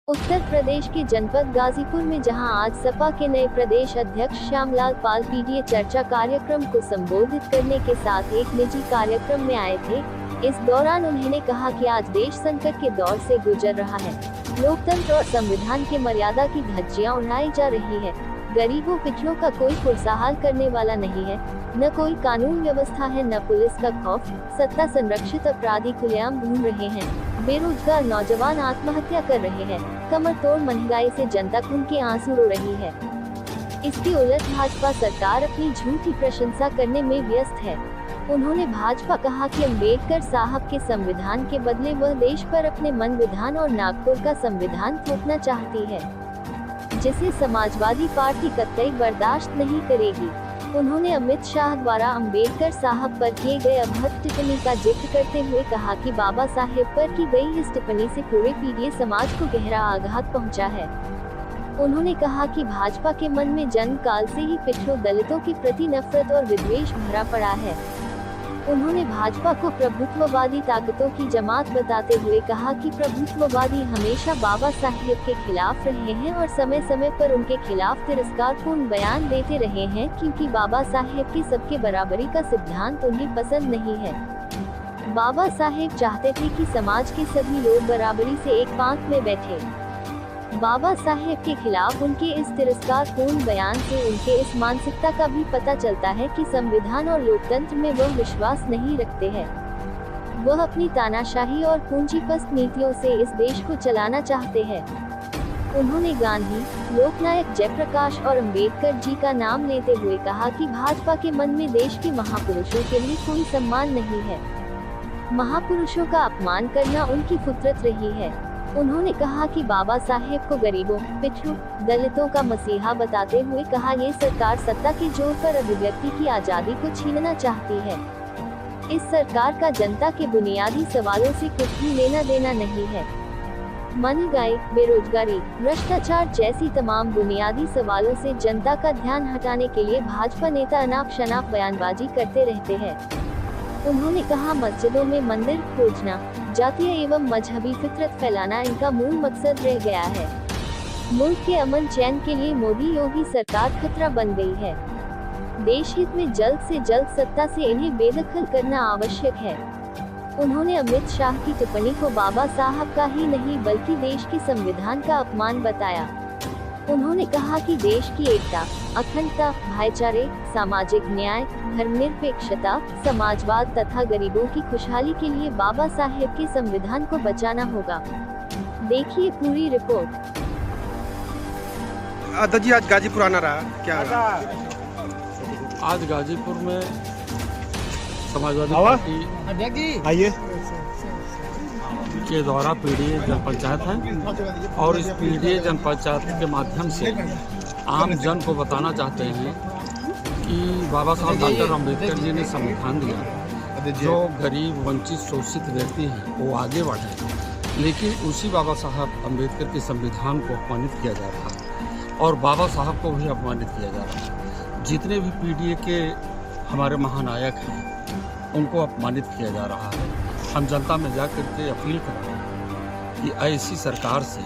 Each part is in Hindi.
उत्तर प्रदेश के जनपद गाजीपुर में जहां आज सपा के नए प्रदेश अध्यक्ष श्यामलाल पाल पीडीए चर्चा कार्यक्रम को संबोधित करने के साथ एक निजी कार्यक्रम में आए थे। इस दौरान उन्होंने कहा कि आज देश संकट के दौर से गुजर रहा है। लोकतंत्र और संविधान की मर्यादा की धज्जियां उड़ाई जा रही है। गरीबों पिछड़ों का कोई खुशहाल करने वाला नहीं है, न कोई कानून व्यवस्था है, न पुलिस का खौफ। सत्ता संरक्षित अपराधी खुलेआम घूम रहे हैं। बेरोजगार नौजवान आत्महत्या कर रहे हैं। कमर तोड़ महंगाई से जनता खून के आंसू रो रही है। इसके उलट भाजपा सरकार अपनी झूठी प्रशंसा करने में व्यस्त है। उन्होंने भाजपा कहा कि अम्बेडकर साहब के संविधान के बदले वह देश पर अपने मन विधान और नागपुर का संविधान थोपना चाहती है, जिसे समाजवादी पार्टी कतई बर्दाश्त नहीं करेगी। उन्होंने अमित शाह द्वारा अम्बेडकर साहब पर किए गए अभद्र टिप्पणी का जिक्र करते हुए कहा कि बाबा साहेब पर की गई इस टिप्पणी से पूरे पीडीए समाज को गहरा आघात पहुंचा है। उन्होंने कहा कि भाजपा के मन में जन्म काल से ही पिछड़ों दलितों के प्रति नफरत और विद्वेष भरा पड़ा है। उन्होंने भाजपा को प्रभुत्ववादी ताकतों की जमात बताते हुए कहा कि प्रभुत्ववादी हमेशा बाबा साहेब के खिलाफ रहे हैं और समय समय पर उनके खिलाफ तिरस्कारपूर्ण बयान देते रहे हैं, क्योंकि बाबा साहेब के सबके बराबरी का सिद्धांत उन्हें पसंद नहीं है। बाबा साहेब चाहते थे कि समाज के सभी लोग बराबरी से एक पांख में बैठे। बाबा साहेब के खिलाफ उनके इस तिरस्कारपूर्ण बयान से उनके इस मानसिकता का भी पता चलता है कि संविधान और लोकतंत्र में वह विश्वास नहीं रखते हैं। वह अपनी तानाशाही और पूंजीपस्त नीतियों से इस देश को चलाना चाहते हैं। उन्होंने गांधी, लोकनायक जयप्रकाश और अम्बेडकर जी का नाम लेते हुए कहा कि भाजपा के मन में देश के महापुरुषों के लिए कोई सम्मान नहीं है। महापुरुषों का अपमान करना उनकी फितरत रही है। उन्होंने कहा कि बाबा साहेब को गरीबों, पिछड़ों, दलितों का मसीहा बताते हुए कहा, ये सरकार सत्ता के जोर पर अभिव्यक्ति की आजादी को छीनना चाहती है। इस सरकार का जनता के बुनियादी सवालों से कुछ भी लेना देना नहीं है। महंगाई, बेरोजगारी, भ्रष्टाचार जैसी तमाम बुनियादी सवालों से जनता का ध्यान हटाने के लिए भाजपा नेता अनाप शनाप बयानबाजी करते रहते हैं। उन्होंने कहा, मस्जिदों में मंदिर खोजना, जातीय एवं मजहबी फितरत फैलाना इनका मूल मकसद रह गया है। मुल्क के अमन चैन के लिए मोदी योगी सरकार खतरा बन गई है। देश हित में जल्द से जल्द सत्ता से इन्हें बेदखल करना आवश्यक है। उन्होंने अमित शाह की टिप्पणी को बाबा साहब का ही नहीं बल्कि देश के संविधान का अपमान बताया। उन्होंने कहा कि देश की एकता, अखंडता, भाईचारे, सामाजिक न्याय, धर्मनिरपेक्षता, समाजवाद तथा गरीबों की खुशहाली के लिए बाबा साहेब के संविधान को बचाना होगा। देखिए पूरी रिपोर्ट। दादाजी, आज गाजीपुर आना रहा, क्या रहा? आज गाजीपुर में समाजवादी पार्टी आइए के द्वारा पीडीए जन पंचायत है और इस पीडीए जन पंचायत के माध्यम से आम जन को बताना चाहते हैं कि बाबा साहब डॉक्टर अम्बेडकर जी ने संविधान दिया, जो गरीब, वंचित, शोषित व्यक्ति हैं वो आगे बढ़े। लेकिन उसी बाबा साहब अम्बेडकर के संविधान को अपमानित किया जा रहा है और बाबा साहब को भी अपमानित किया जा रहा है। जितने भी पीडीए के हमारे महानायक हैं उनको अपमानित किया जा रहा है। हम जनता में जाकर के अपील कर रहे हैं कि ऐसी सरकार से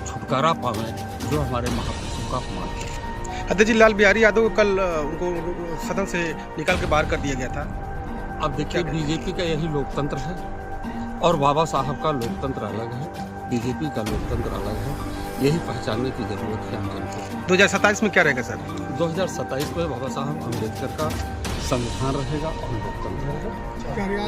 छुटकारा पावे जो हमारे महापुरुषों का अपमान है। दादाजी, लाल बिहारी यादव को कल उनको सदन से निकाल के बाहर कर दिया गया था। अब देखिए, बीजेपी का यही लोकतंत्र है और बाबा साहब का लोकतंत्र अलग है, बीजेपी का लोकतंत्र अलग है। यही पहचानने की जरूरत है हम जन को। 2027 में क्या रहेगा सर? 2027 में बाबा साहब अम्बेडकर का संविधान रहेगा और लोकतंत्र रहेगा।